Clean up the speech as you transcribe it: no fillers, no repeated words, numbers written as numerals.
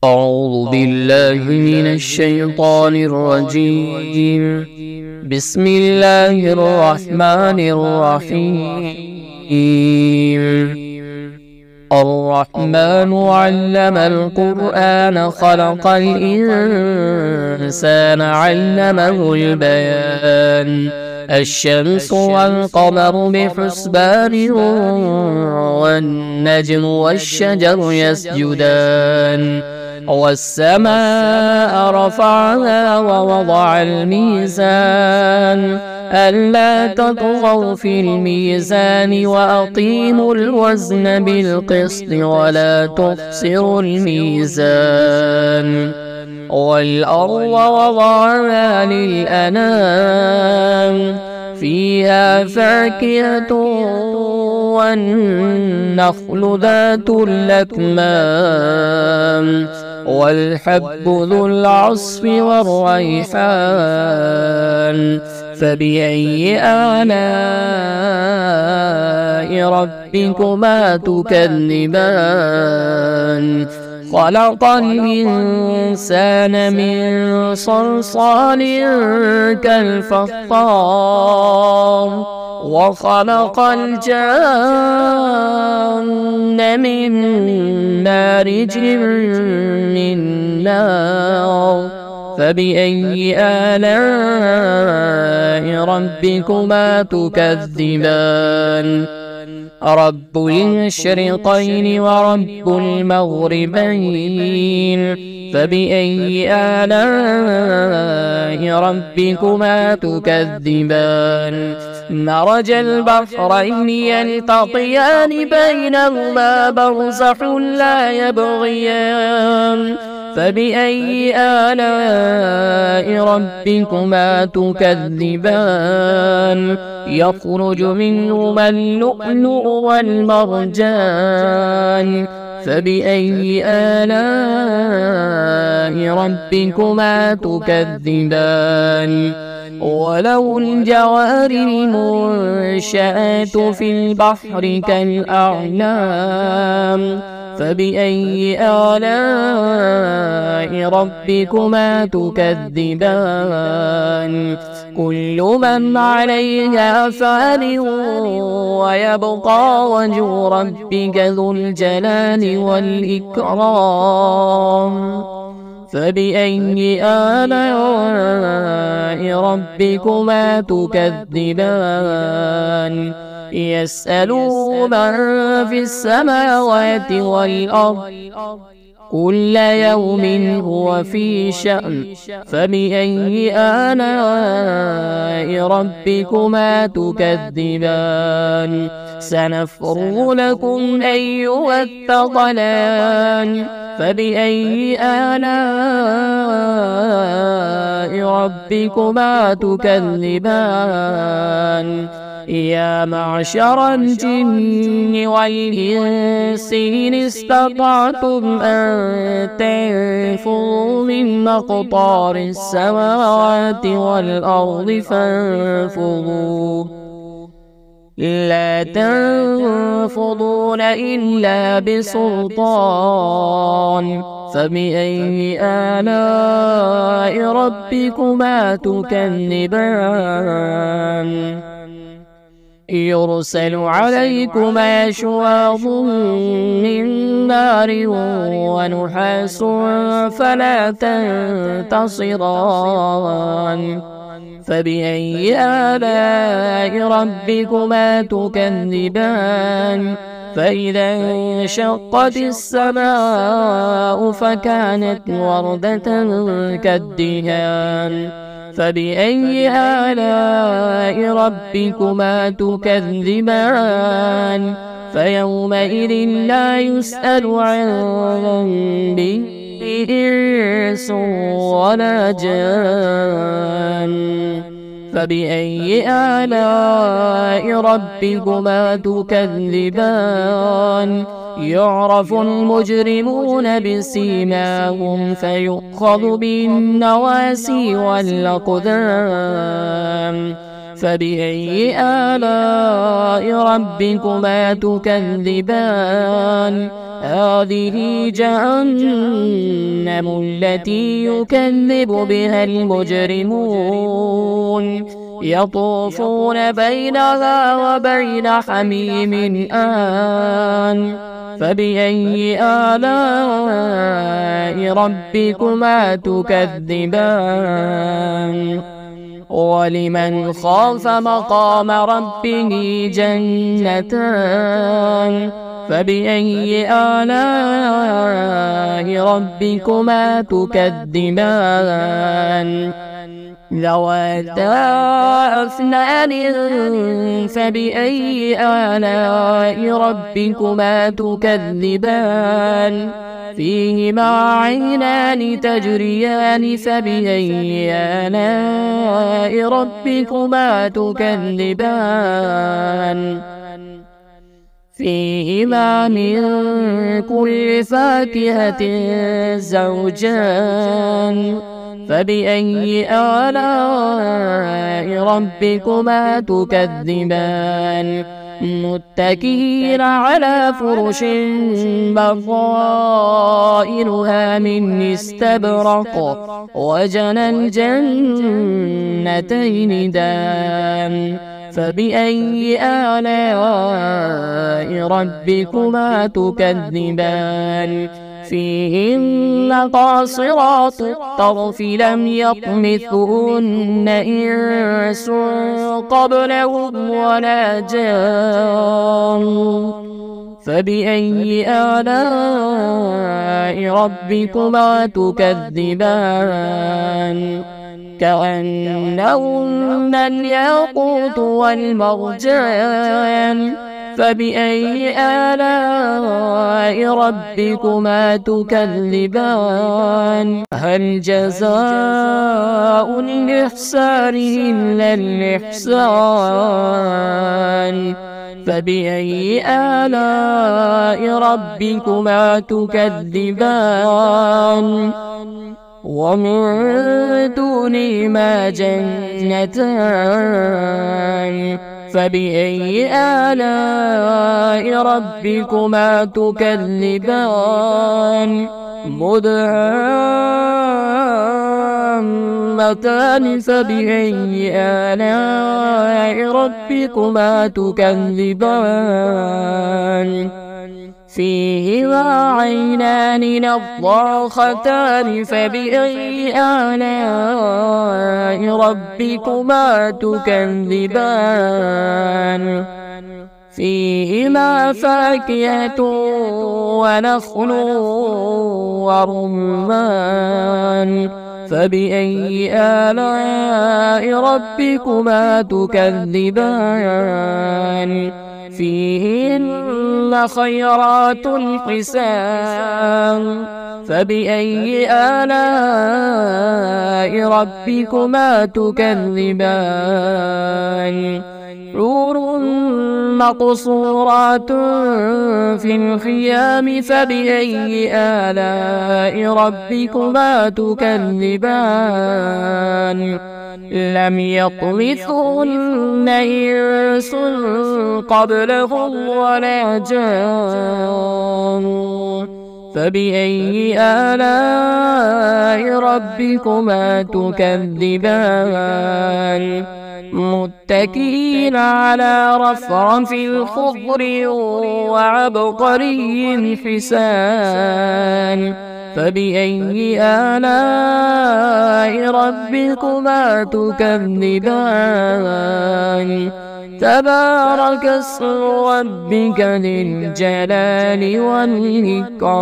أعوذ بالله من الشيطان الرجيم. بسم الله الرحمن الرحيم. الرحمن علم القرآن خلق الإنسان علمه البيان. الشمس والقمر بحسبان والنجم والشجر يسجدان والسماء رفعها ووضع الميزان ألا تطغوا في الميزان وأقيموا الوزن بالقسط ولا تخسروا الميزان والأرض وضعها للأنام فيها فاكهة والنخل ذات الأكمام والحب ذو العصف والريحان فبأي آلاء ربكما تكذبان خلق الإنسان من صلصال كالفخار وخلق الجان من مارج من نار فبأي آلاء ربكما تكذبان رب المشرقين ورب المغربين فبأي آلاء ربكما تكذبان مرج البحرين يلتقيان بينهما برزخ لا يبغيان فبأي آلاء ربكما تكذبان يخرج منهما اللؤلؤ والمرجان فبأي آلاء ربكما تكذبان وله الجوار المنشآت في البحر كالأعلام فبأي آلاء ربكما تكذبان كل من عليها فان ويبقى وجه ربك ذو الجلال والإكرام فبأي آلاء ربكما تكذبان يسأله من في السماوات والأرض كل يوم هو في شأن فبأي آلاء ربكما تكذبان سنفرغ لكم أيها الثقلان فبأي آلاء ربكما تكذبان يا معشر الجن والإنس إن استطعتم أن تنفذوا من أقطار السماوات والأرض فانفذوا لا تنفذون إلا بسلطان فبأي آلاء ربكما تكذبان يرسل عليكما شواظ من نار ونحاس فلا تنتصران فبأي آلاء ربكما تكذبان فإذا انشقت السماء فكانت وردة كالدهان فبأي آلاء ربكما تكذبان فيومئذ لا يسأل عن ذنبه إنس ولا جان فبأي آلاء ربكما تكذبان يعرف المجرمون بسيماهم فيؤخذ بالنواسي والأقدام فبأي آلاء ربكما تكذبان هذه جهنم جهنم التي يكذب بها المجرمون يطوفون بينها وبين حميم آن فبأي آلاء ربكما تكذبان ولمن خاف مقام ربه جنتان فبأي آلاء ربكما تكذبان ذواتا أفنان فبأي آلاء ربكما تكذبان فيهما عينان تجريان فبأي آلاء ربكما تكذبان فيهما من كل فاكهة زوجان فبأي آلاء ربكما تكذبان متكئين على فرش بطائنها من استبرق وجنى الجنتين دان فبأي آلاء ربكما تكذبان فيهن قاصرات الطرف لم يطمثهن إنس قبلهم ولا جان فبأي آلاء ربكما تكذبان كأنهن الياقوت والمرجان فبأي آلاء ربكما تكذبان هل جزاء الإحسان إلا الإحسان فبأي آلاء ربكما تكذبان ومن دونهما جنتان فبأي آلاء ربكما تكذبان مدهامتان فبأي آلاء ربكما تكذبان فيهما عينان نضاختان فبأي آلاء ربكما تكذبان فيهما فاكهة ونخل ورمان فبأي آلاء ربكما تكذبان فيهن خيرات حسان فبأي آلاء ربكما تكذبان حور مقصورات في الخيام فبأي آلاء ربكما تكذبان لم يطمثهن إنس قبلهم ولا جان فبأي آلاء ربكما تكذبان متكئين على رفرف خضر وعبقري حسان فبأي آلاء ربكما تكذبان تبارك اسم ربك ذي الجلال والإكرام.